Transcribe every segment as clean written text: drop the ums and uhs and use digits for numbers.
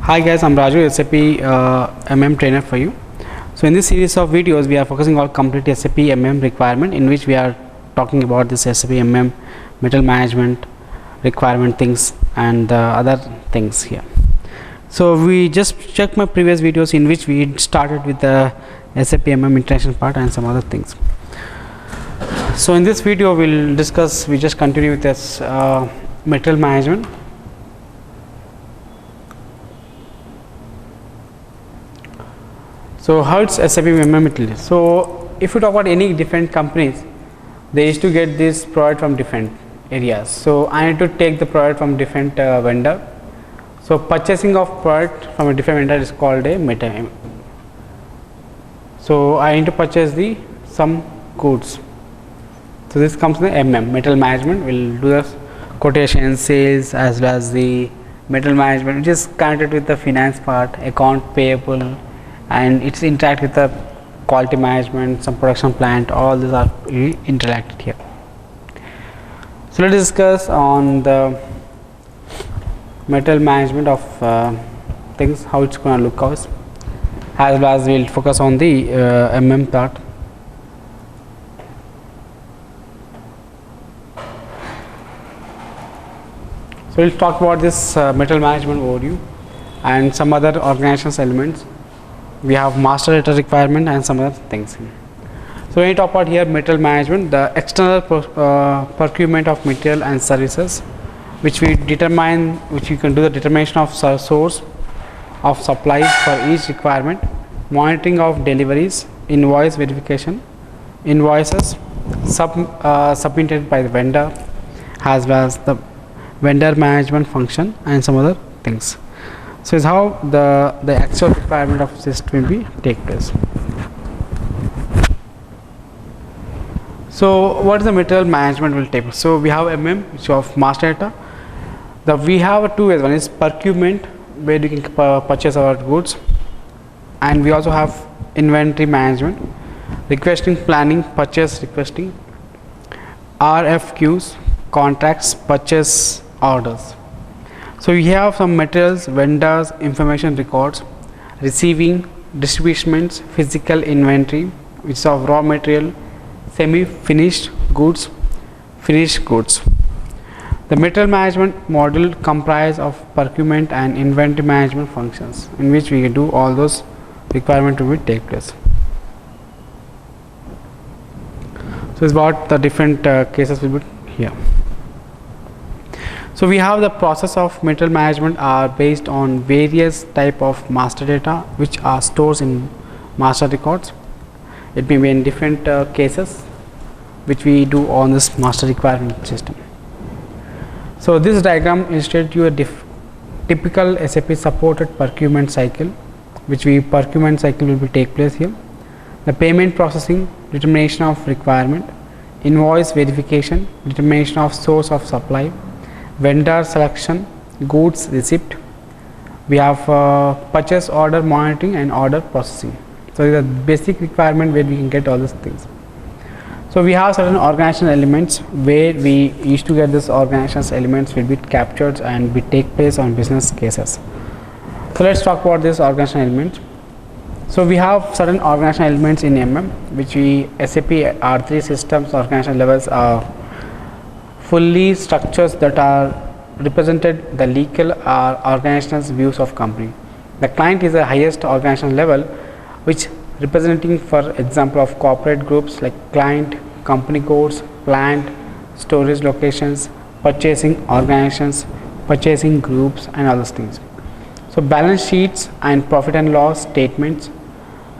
Hi guys, I'm Raju, SAP MM trainer for you. So in this series of videos, we are focusing on complete SAP MM requirement, in which we are talking about this SAP MM metal management requirement things and the other things here. So we just checked my previous videos in which we started with the SAP MM international part and some other things. So in this video, we just continue with this metal management. So how it's SAP MM Italy. So if you talk about any different companies, they used to get this product from different areas. So I need to take the product from different vendor. So purchasing of product from a different vendor is called a meta. So I need to purchase some goods. So this comes in the MM, metal management. We'll do the quotation, sales, as well as the metal management, which is connected with the finance part, account payable, and it's interact with the quality management, some production plant. All these are interacted here. So let's discuss on the metal management of things, how it's going to look out, as well as we'll focus on the MM part. So we'll talk about this metal management overview and some other organizations elements. We have master data requirement and some other things. So when you talk about here metal management, the external procurement of material and services, which we determine, which you can do the determination of source of supply for each requirement, monitoring of deliveries, invoice verification, invoices submitted by the vendor, as well as the vendor management function and some other things. So is how the actual requirement of system will be take place. So what is the material management will take place? So we have MM, which is of master data. We have two ways. One is procurement, where you can purchase our goods, and we also have inventory management, requesting, planning, purchase requesting, RFQs, contracts, purchase orders. So we have some materials, vendors, information records, receiving, distributions, physical inventory, which is of raw material, semi-finished goods, finished goods. The material management module comprises of procurement and inventory management functions, in which we do all those requirements to be take place. So it's about the different cases will be here. So we have the process of material management are based on various type of master data, which are stores in master records. It may be in different cases, which we do on this master requirement system. So this diagram illustrates you a typical SAP supported procurement cycle, which procurement cycle will be take place here. The payment processing, determination of requirement, invoice verification, determination of source of supply, vendor selection, goods receipt. We have purchase order monitoring and order processing. So the basic requirement where we can get all these things. So we have certain organizational elements where we used to get this organizational elements will be captured and we take place on business cases. So let's talk about this organizational elements. So we have certain organizational elements in MM, which SAP R3 systems organizational levels are fully structures that are represented the legal or organizational views of company. The client is the highest organizational level, which representing, for example, of corporate groups like client, company codes, plant, storage locations, purchasing organizations, purchasing groups, and other things. So balance sheets and profit and loss statements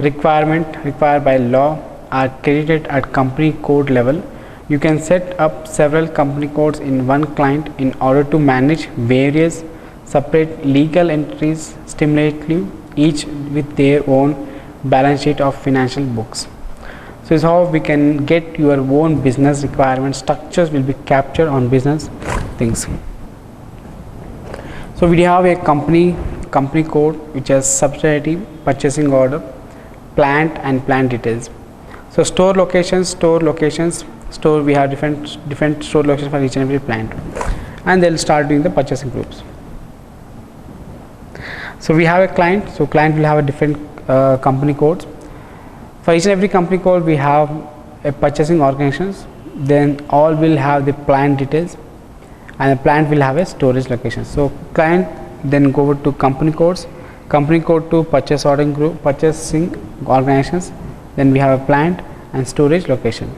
required by law are credited at company code level. You can set up several company codes in one client in order to manage various separate legal entities simultaneously, each with their own balance sheet of financial books. So this is how we can get your own business requirement structures will be captured on business things. So we have a company code, which has subsidiary, purchasing order, plant and plant details. So store locations, we have different store locations for each and every plant, and they'll start doing the purchasing groups. So we have a client, so client will have a different company codes. For each and every company code we have a purchasing organizations, then all will have the plant details, and the plant will have a storage location. So client then go over to company codes, company code to purchase ordering group, purchasing organizations, then we have a plant and storage location.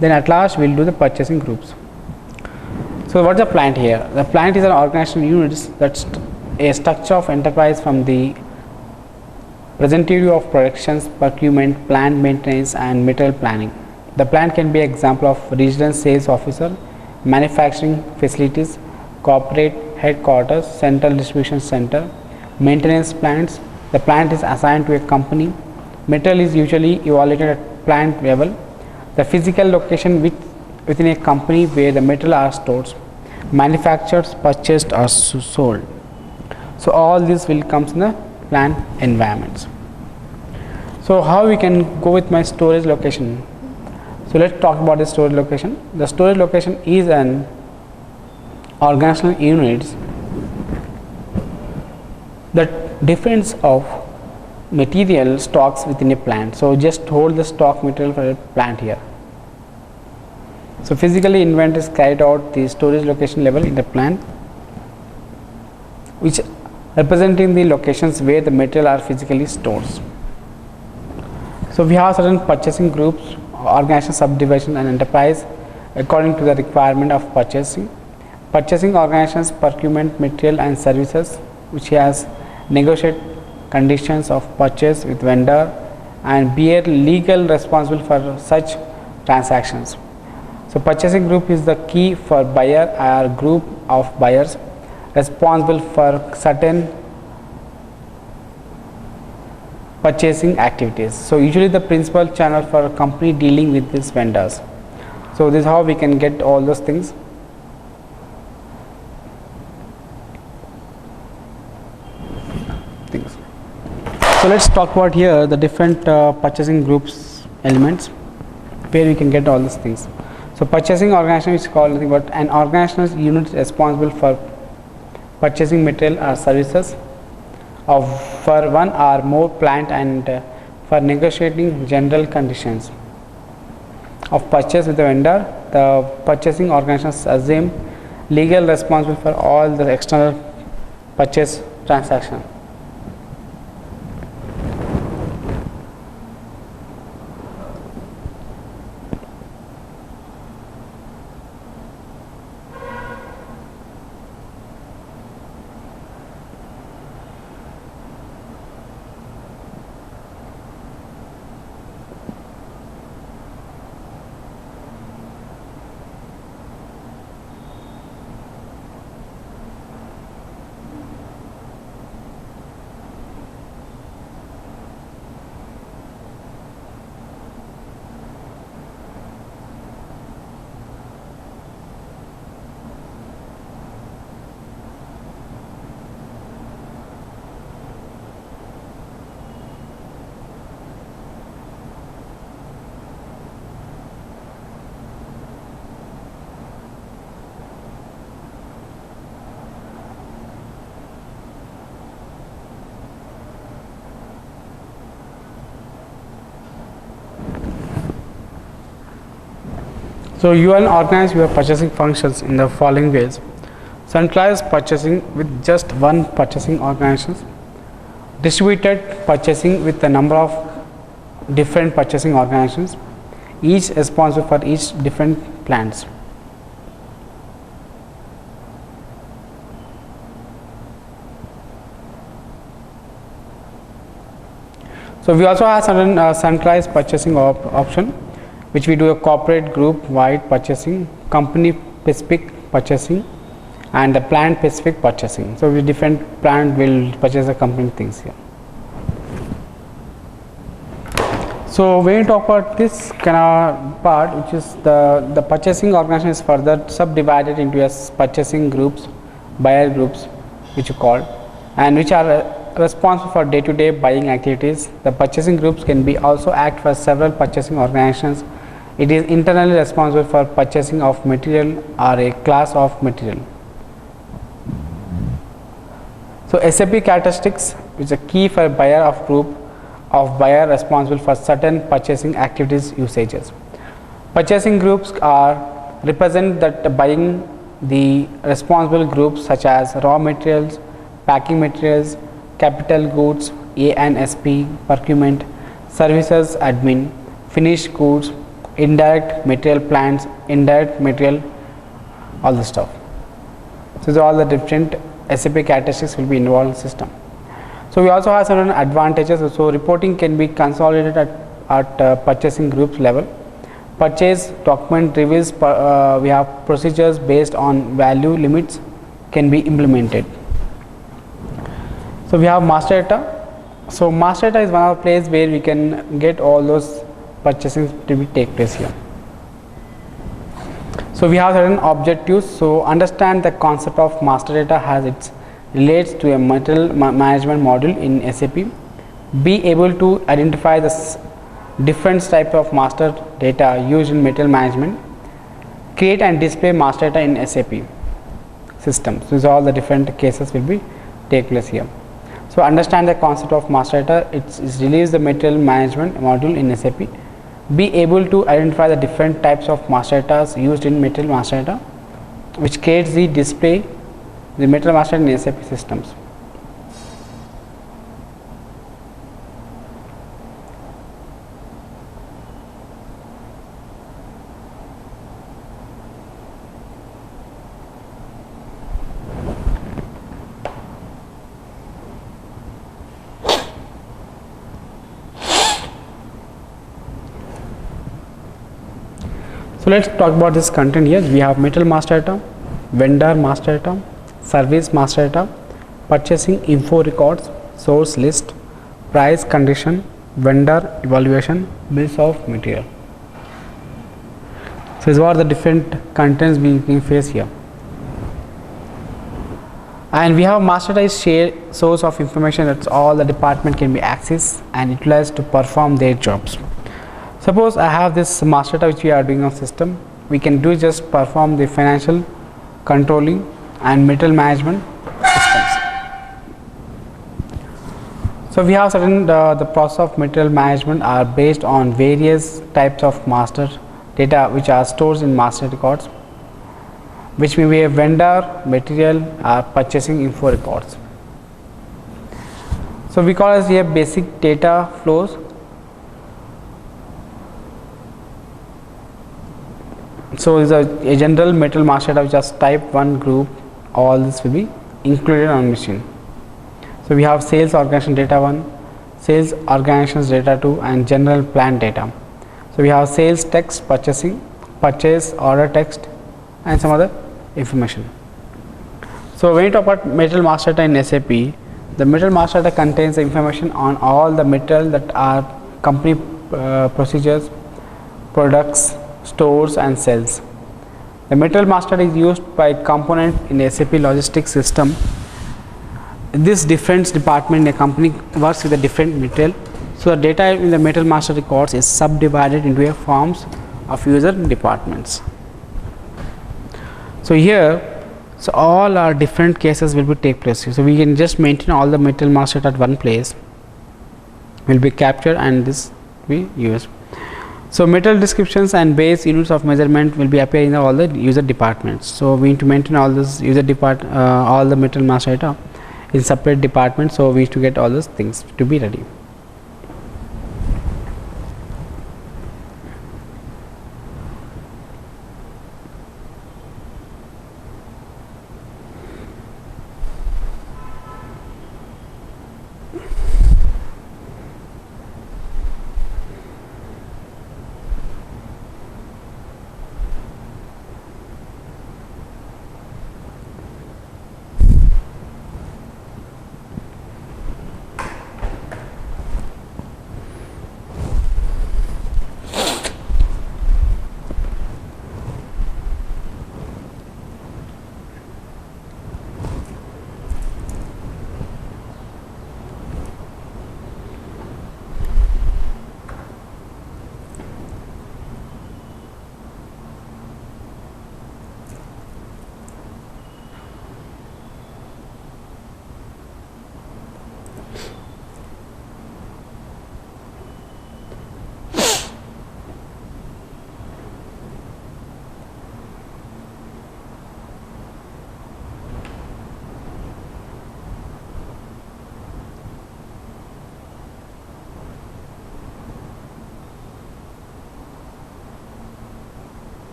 Then at last we will do the purchasing groups. So what is the plant here? The plant is an organizational unit that's a structure of enterprise from the representative of productions, procurement, plant maintenance and material planning. The plant can be an example of regional sales officer, manufacturing facilities, corporate headquarters, central distribution center, maintenance plants. The plant is assigned to a company. Material is usually evaluated at plant level. The physical location within a company where the material are stored, manufactured, purchased or sold. So all this will comes in the plant environments. So how we can go with my storage location? So let's talk about the storage location. The storage location is an organizational unit that depends of material stocks within a plant. So just hold the stock material for a plant here. So physically inventory is carried out the storage location level in the plant, which representing the locations where the material are physically stored. So we have certain purchasing groups, organization, subdivision and enterprise according to the requirement of purchasing. Purchasing organizations, procurement, material and services, which has negotiate conditions of purchase with vendor and bear legal responsible for such transactions. So purchasing group is the key for buyer or group of buyers responsible for certain purchasing activities. So usually the principal channel for a company dealing with these vendors. So this is how we can get all those things. So let's talk about here the different purchasing groups elements where we can get all these things. So purchasing organization is called nothing but an organizational unit responsible for purchasing material or services for one or more plant and for negotiating general conditions of purchase with the vendor. The purchasing organizations assume legal responsible for all the external purchase transaction. So you can organize your purchasing functions in the following ways. Centralized purchasing with just one purchasing organization, distributed purchasing with a number of different purchasing organizations, each responsible for each different plants. So we also have certain centralized purchasing option, which we do a corporate group wide purchasing, company specific purchasing and the plant specific purchasing. So with different plant will purchase the company things here. So when you talk about this kind of part, which is the purchasing organization is further subdivided into as purchasing groups, buyer groups, which you call, and which are responsible for day-to-day buying activities. The purchasing groups can be also act for several purchasing organizations. It is internally responsible for purchasing of material or a class of material. So SAP characteristics, which is a key for buyer of group of buyer responsible for certain purchasing activities usages. Purchasing groups are represent that buying the responsible groups such as raw materials, packing materials, capital goods, A&SP, procurement, services admin, finished goods, indirect material plants, indirect material, all the stuff. So these are all the different SAP characteristics will be involved in the system. So we also have certain advantages. So reporting can be consolidated at purchasing groups level. Purchase document reviews, we have procedures based on value limits can be implemented. So we have master data. So master data is one of the places where we can get all those purchasing to be take place here. So we have certain objectives. So understand the concept of master data as it relates to a material management module in SAP. Be able to identify the different types of master data used in material management. Create and display master data in SAP systems. So these are all the different cases will be take place here. So understand the concept of master data. It's release the material management module in SAP. Be able to identify the different types of master data used in material master data, which creates the display the material master data in SAP systems. So let's talk about this content here. We have material master data, vendor master data, service master data, purchasing info records, source list, price condition, vendor evaluation, bills of material. So these are the different contents we can face here. And we have master data is shared source of information that all the department can be accessed and utilized to perform their jobs. Suppose I have this master data which we are doing on system. We can do just perform the financial controlling and material management systems. So we have certain the process of material management are based on various types of master data which are stored in master records, which may be a vendor, material, or purchasing info records. So we call as here basic data flows. So is a general material master data which has type 1 group, all this will be included on machine. So we have sales organization data 1, sales organizations data 2, and general plant data. So we have sales text, purchasing, purchase order text, and some other information. So when you talk about material master data in SAP, the material master data contains the information on all the material that are company procedures, products, stores and cells. The material master is used by component in SAP logistics system. This different department in a company works with a different material. So the data in the material master records is subdivided into a forms of user departments. So here, so all our different cases will be take place. So we can just maintain all the material master at one place, will be captured and this will be used. So material descriptions and base units of measurement will be appearing in all the user departments. So we need to maintain all this user all the material master data in separate departments. So we need to get all those things to be ready.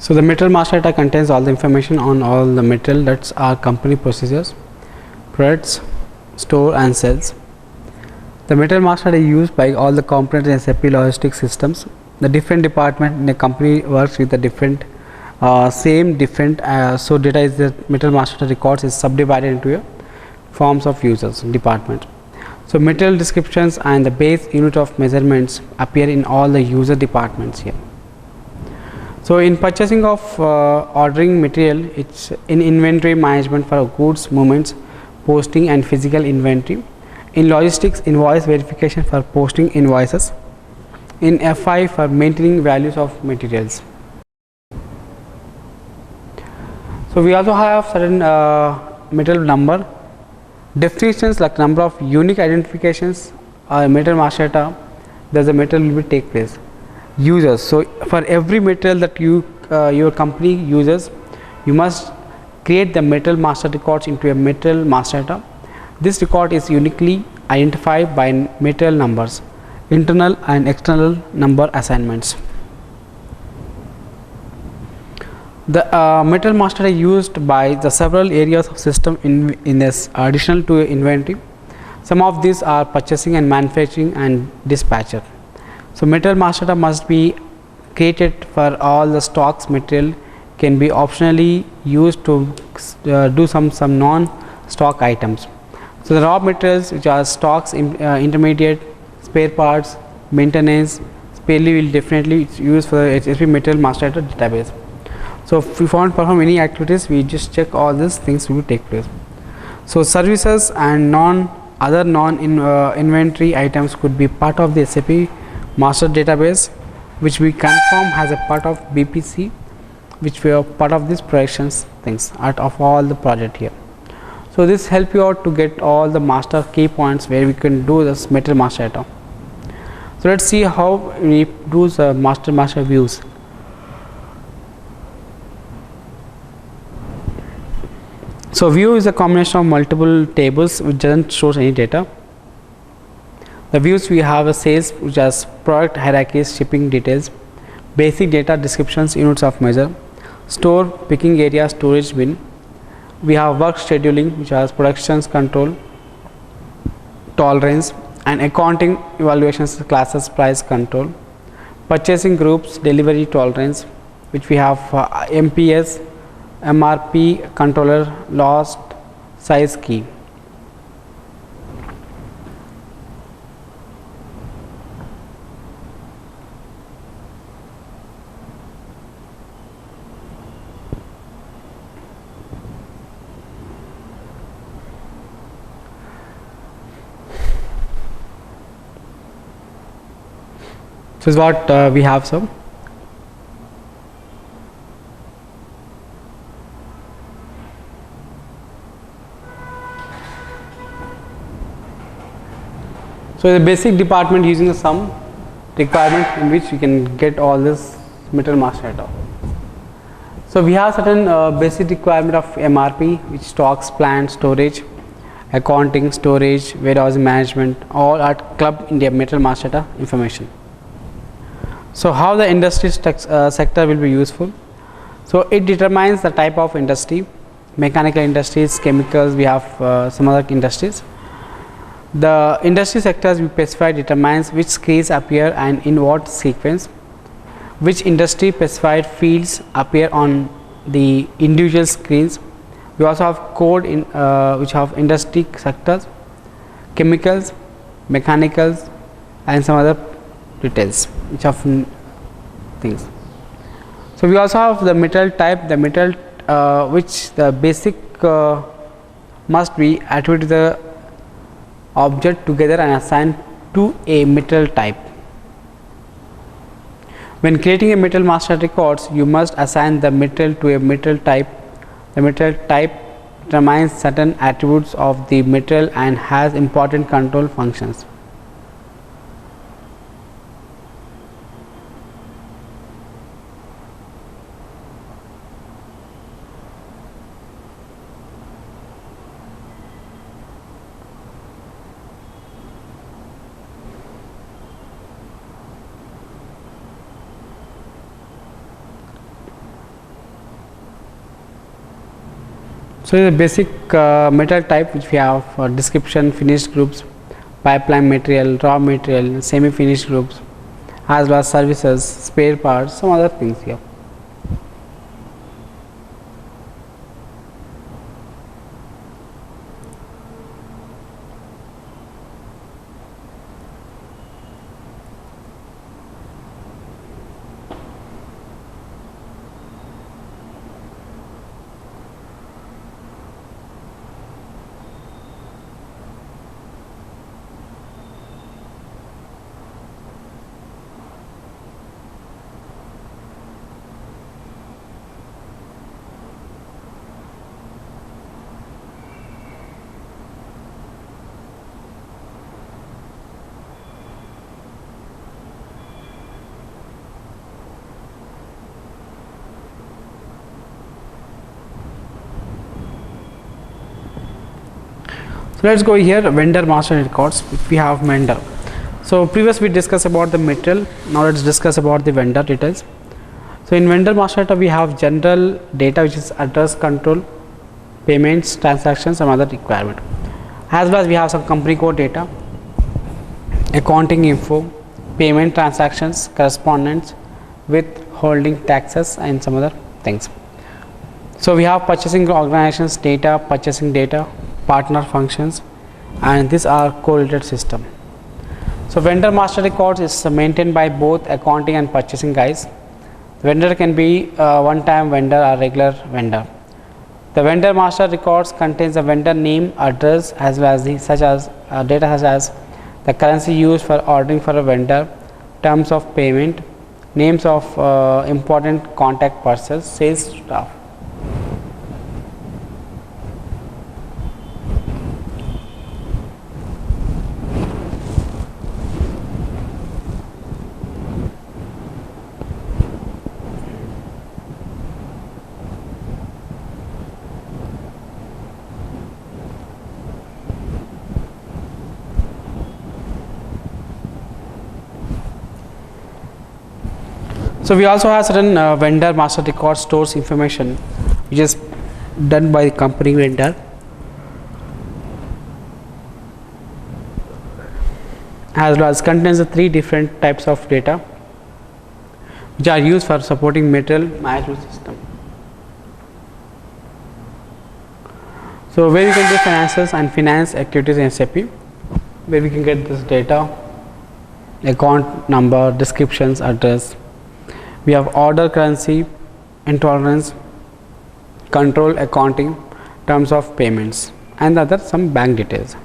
So the material master data contains all the information on all the material that's our company procedures, products, store and sales. The material master data is used by all the components in SAP logistics systems. The different department in a company works with the different so data is the material master data records is subdivided into forms of users department. So material descriptions and the base unit of measurements appear in all the user departments here. So in purchasing of ordering material, it's in inventory management for goods movements, posting and physical inventory. In logistics, invoice verification for posting invoices. In FI for maintaining values of materials. So we also have certain material number definitions like number of unique identifications material master data. There's a material will take place. Users. So for every material that your company uses, you must create the material master records into a material master data. This record is uniquely identified by material numbers, internal and external number assignments. The material master data used by the several areas of system in this additional to inventory. Some of these are purchasing and manufacturing and dispatcher. So material master data must be created for all the stocks. Material can be optionally used to do some non-stock items. So the raw materials which are stocks, intermediate, spare parts, maintenance, sparely will definitely use for the HSP material master data database. So if we want to perform any activities, we just check all these things will take place. So services and other inventory items could be part of the SAP master database, which we confirm as a part of BPC, which we are part of this projections things out of all the project here. So this help you out to get all the master key points where we can do this material master data. So let's see how we do the master views. So view is a combination of multiple tables which doesn't show any data. The views we have a sales which has product hierarchies, shipping details, basic data descriptions, units of measure, store, picking area, storage bin. We have work scheduling which has productions control, tolerance and accounting evaluations, classes, price control, purchasing groups, delivery tolerance, which we have MPS, MRP controller, lost size key. This is what we have. So the basic department using the sum requirement in which we can get all this material master data. So we have certain basic requirement of MRP, which stocks, plant, storage, accounting, storage, warehouse management, all are clubbed in the material master data information. So how the industry sector will be useful? So it determines the type of industry, mechanical industries, chemicals, we have some other industries. The industry sectors we specify determines which screens appear and in what sequence, which industry specified fields appear on the individual screens. We also have code in which have industry sectors, chemicals, mechanicals and some other details which have things. So we also have the material type, the material which the basic must be attributed to the object together and assigned to a material type. When creating a material master records, you must assign the material to a material type. The material type determines certain attributes of the material and has important control functions. So, the basic metal type which we have description, finished groups, pipeline material, raw material, semi finished groups, as well as services, spare parts, some other things here. Let us go here, vendor master records. If we have vendor, so previous we discussed about the material, now let us discuss about the vendor details. So in vendor master data we have general data which is address, control, payments, transactions, some other requirement, as well as we have some company code data, accounting info, payment transactions, correspondence, withholding taxes, and some other things. So we have purchasing organizations data, purchasing data, partner functions, and these are correlated system. So vendor master records is maintained by both accounting and purchasing guys. The vendor can be one time vendor or regular vendor. The vendor master records contains the vendor name, address, as well as the such as data such as the currency used for ordering for a vendor, terms of payment, names of important contact persons, sales staff. So we also have certain vendor master record stores information which is done by the company vendor, as well as contains the 3 different types of data which are used for supporting material management system. So where we can do finances and finance activities in SAP, where we can get this data, account number, descriptions, address. We have order, currency, intolerance, control, accounting, terms of payments, and other some bank details.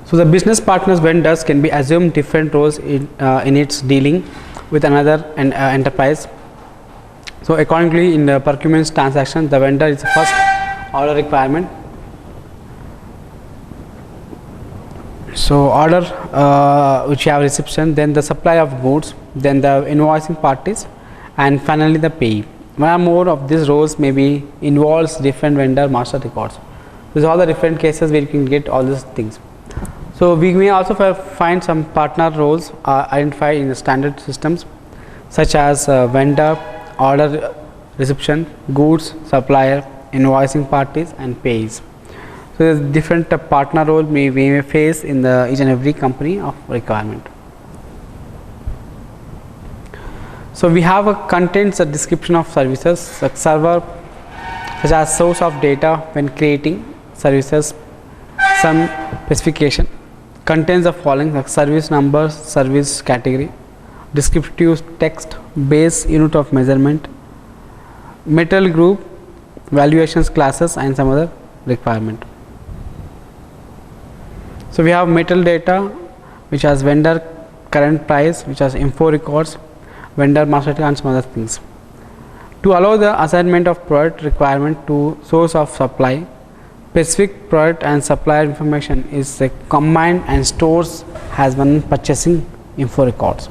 So the business partners vendors can be assumed different roles in its dealing with another enterprise. So accordingly, in the procurement transaction, the vendor is the first order requirement. So order which have reception, then the supply of goods, then the invoicing parties, and finally the payee. One or more of these roles maybe involves different vendor master records. These are all the different cases where you can get all these things. So we may also find some partner roles identified in the standard systems, such as vendor, order reception, goods, supplier, invoicing parties, and payees. So there's different partner role we may face in the each and every company of requirement. So we have a contains a description of services, like server, such as source of data when creating services, some specification. Contains the following, like service number, service category, descriptive text, base unit of measurement, metal group, valuations classes, and some other requirement. So we have metal data which has vendor current price, which has info records, vendor master data, and some other things. To allow the assignment of product requirement to source of supply, specific product and supplier information is combined and stores as one purchasing info records.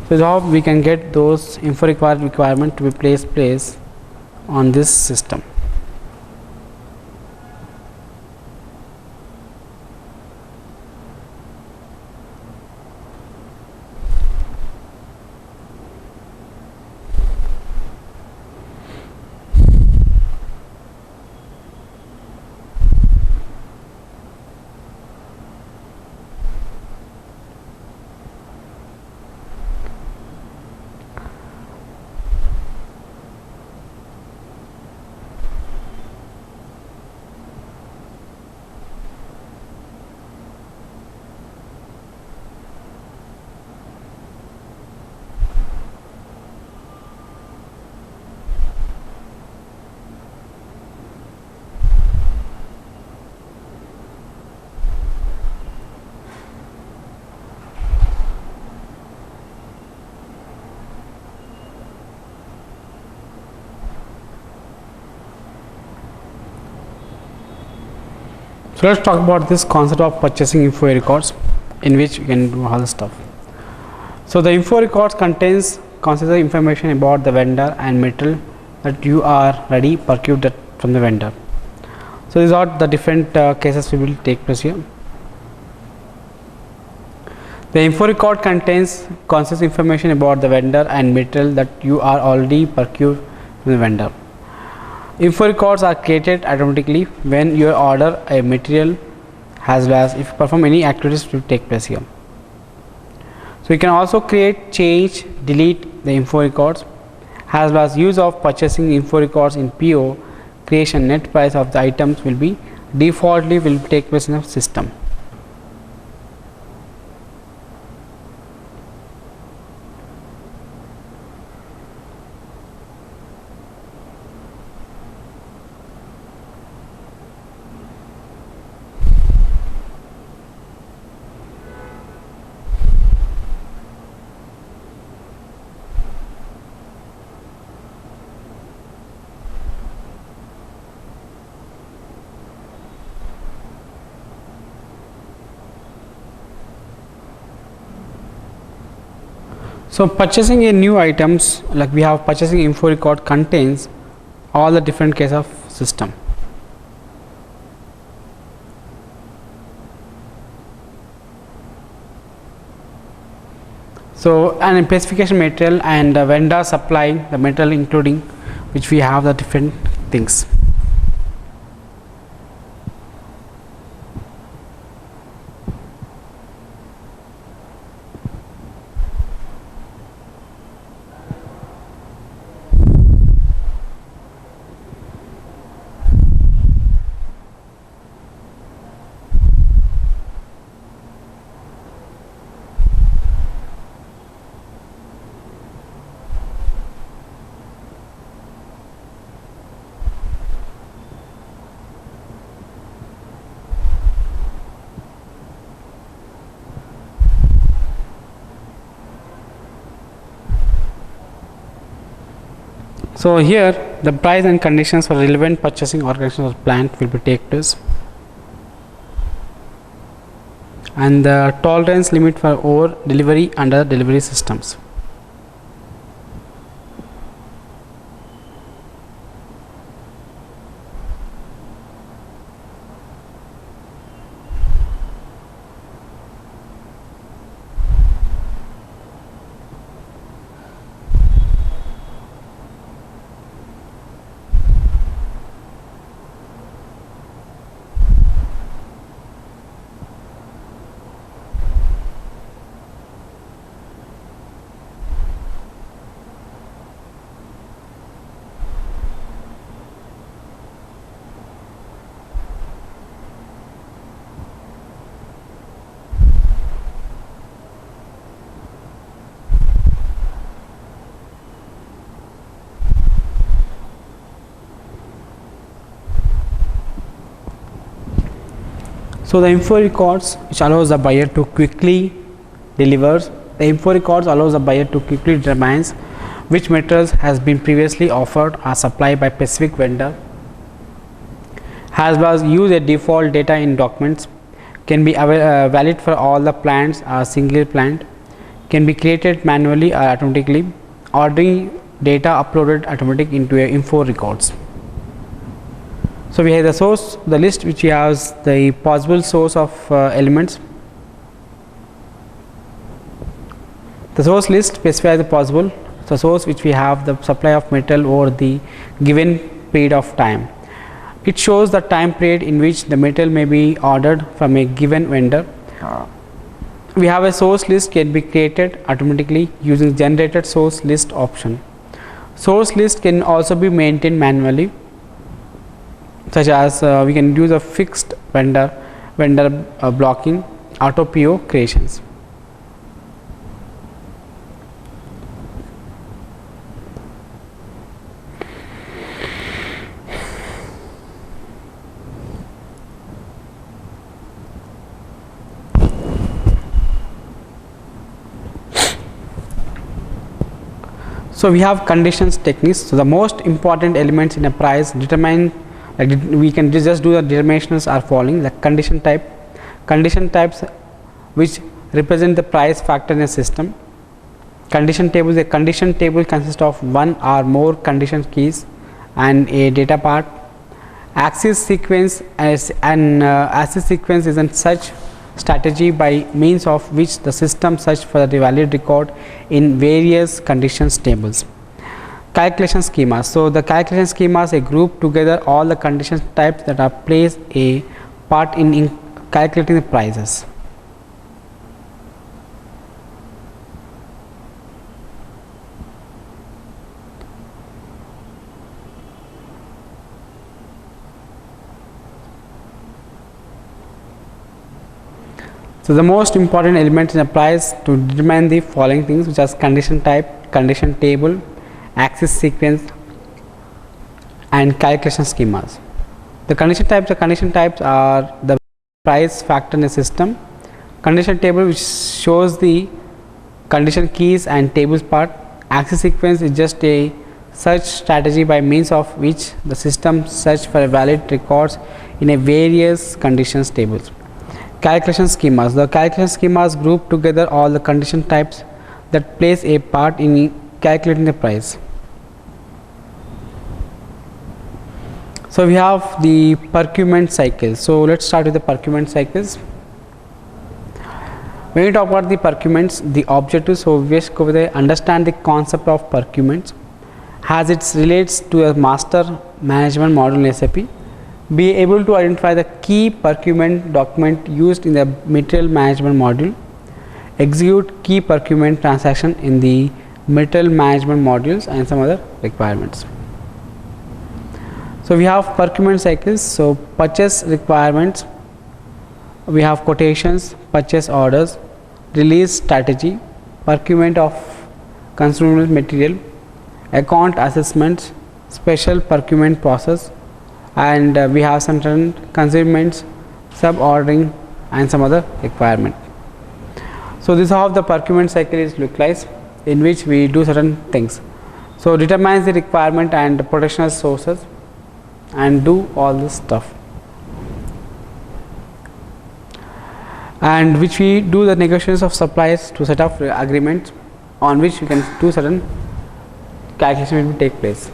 So, how we can get those info requirement to be placed on this system. So, let us talk about this concept of purchasing info records, in which we can do all the stuff. So, the info records contains consider information about the vendor and material that you are ready procured that from the vendor. So, these are the different cases we will take place here. The info record contains information about the vendor and material that you are already procured from the vendor. Info records are created automatically when you order a material, as well as if you perform any activities to take place here. So, you can also create, change, delete the info records, as well as use of purchasing info records in PO creation. Net price of the items will be defaultly will take place in the system. So, purchasing a new items, like we have purchasing info record contains all the different case of system. So, an specification material and the vendor supplying the material, including which we have the different things. So, here the price and conditions for relevant purchasing organizations or plant will be take place, and the tolerance limit for over delivery under delivery systems. So, the info records which allows the buyer to quickly delivers. The info records allows the buyer to quickly determines which materials has been previously offered or supplied by specific vendor, as well as use a default data in documents, can be valid for all the plants or single plant, can be created manually or automatically, ordering data uploaded automatic into a info records. So we have the source, the list which has the possible source of elements. The source list specifies the possible source which we have the supply of metal over the given period of time. It shows the time period in which the metal may be ordered from a given vendor. We have a source list can be created automatically using generated source list option. Source list can also be maintained manually, such as we can use a fixed vendor blocking, auto PO creations. So we have conditions techniques. So the most important elements in a price determine, like we can just do the determinations are following, like condition types which represent the price factor in a system. Condition tables, a condition table consists of one or more condition keys and a data part. Axis sequence axis sequence is a search strategy by means of which the system search for the valid record in various conditions tables. Calculation schemas. So the calculation schemas a group together all the condition types that are plays a part in calculating the prices. So the most important element in a price to determine the following things, which are condition type, condition table, axis sequence and calculation schemas. The condition types are the price factor in a system. Condition table which shows the condition keys and tables part. Axis sequence is just a search strategy by means of which the system search for valid records in a various conditions tables. Calculation schemas. The calculation schemas group together all the condition types that plays a part in calculating the price. So we have the procurement cycle. So let's start with the procurement cycles. When we talk about the procurements, the objectives, so we just go with the understand the concept of procurements as it relates to a master management module in SAP. Be able to identify the key procurement document used in the material management module. Execute key procurement transaction in the material management modules and some other requirements. So we have procurement cycles. So purchase requirements, we have quotations, purchase orders, release strategy, procurement of consumable material, account assessments, special procurement process, and we have some consignments, sub ordering and some other requirement. So this is how the procurement cycle is look like, in which we do certain things. So determines the requirement and protectional sources and do all this stuff, and which we do the negotiations of suppliers to set up agreements on which we can do certain calculation will take place.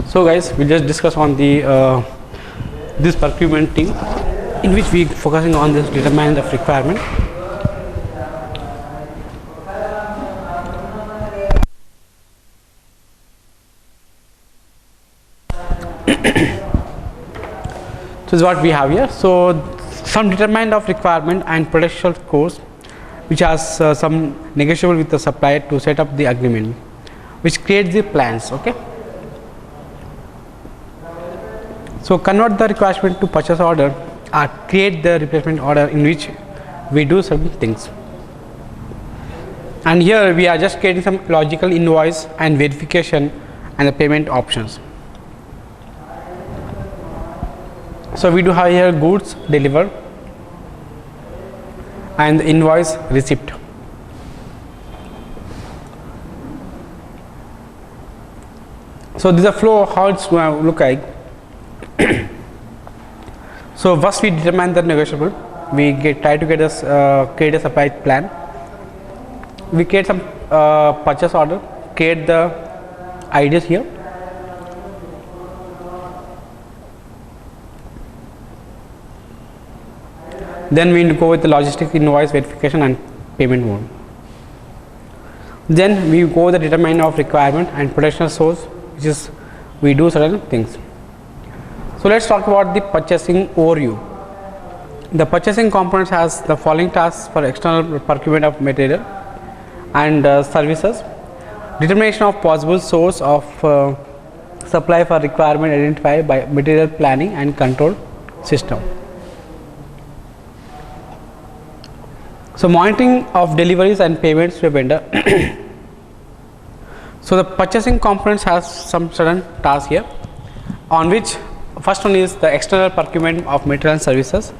So guys, we just discuss on the this procurement team, in which we focusing on this determinant of requirement. So this is what we have here. So some determinant of requirement and potential course, which has some negotiable with the supplier to set up the agreement, which creates the plans. Okay. So convert the requirement to purchase order or create the replacement order, in which we do certain things. And here we are just creating some logical invoice and verification and the payment options. So we do have here goods delivered and the invoice receipt. So this is a flow how it's going to look like. So first we determine the negotiable. We try to get us create a supply plan. We create some purchase order, create the ideas here. Then we go with the logistic invoice verification and payment mode. Then we go the determine of requirement and potential source, which is we do certain things. So let's talk about the purchasing overview. The purchasing components has the following tasks for external procurement of material and services. Determination of possible source of supply for requirement identified by material planning and control system. So monitoring of deliveries and payments to a vendor. So the purchasing components has some certain tasks here, on which first one is the external procurement of material and services.